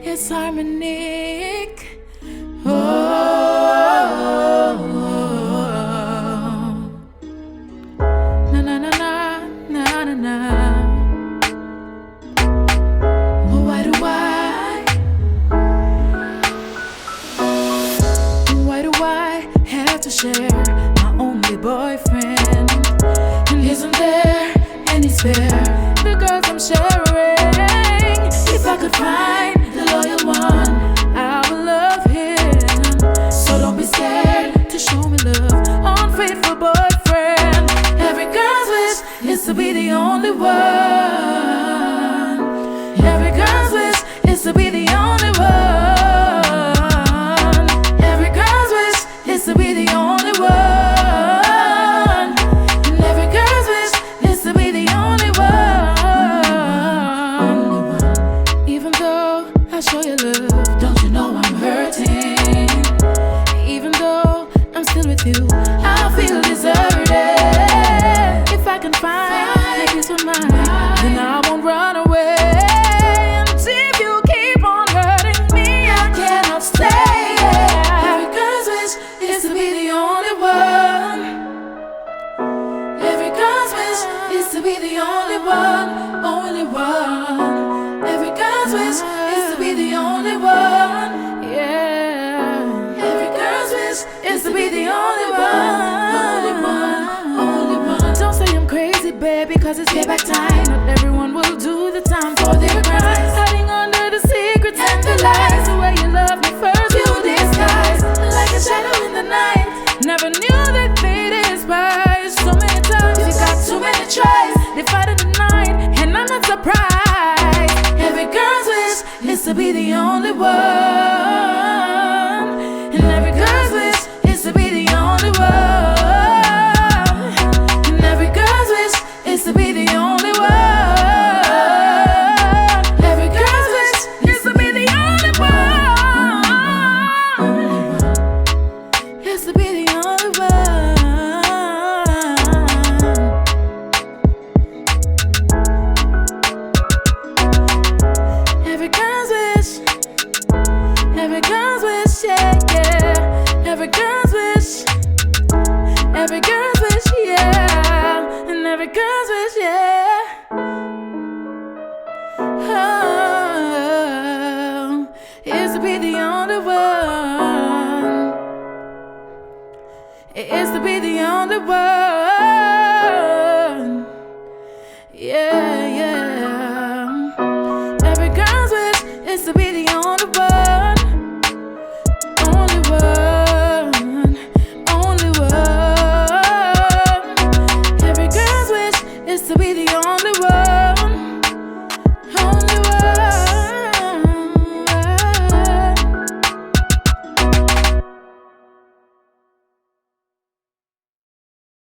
It's Harmonique. Oh, na na na na na na na. Why do I have to share my only boyfriend? And isn't there any spare? The girls I'm sharing, if I could find the loyal one, I would love him. So don't be scared to show me love, unfaithful boyfriend. Every girl's wish is to be the only one. Every girl's wish is to be the only one. Every girl's wish is to be the only one. And every girl's wish is to be the only one. Even though I show you love, don't you know I'm hurting? Even though I'm still with you, I feel deserted. If I can find a peace of mind, then I won't run away. And if you keep on hurting me, I cannot stay. Every girl's wish is to be the only one. Every girl's wish is to be the only one, only one. Every girl's wish is to be the only one. Yeah. Every girl's wish is to be the only one, only one, only one. Don't say I'm crazy, baby, cause it's payback time. Not everyone will do the time for their crimes. Hiding under the secrets and the lies. The way you love me first, you disguise like a shadow in the night. Never knew that they despise. So many times you got too many tries. They fight in the night, and I'm not surprised. Every girl's wish is to be the only one. And every girl's wish is to be the only one. And every girl's wish is to be the only one. Every girl's wish is to be the only one. Is to be the only one. Every girl's wish, every girl's wish, yeah, yeah. Every girl's wish, every girl's wish, yeah. And every girl's wish, yeah. Oh, is to be the only one. It is to be the only one. Yeah, yeah. Every girl's wish is to be the only one. Only one, only one. Every girl's wish is to be the only one.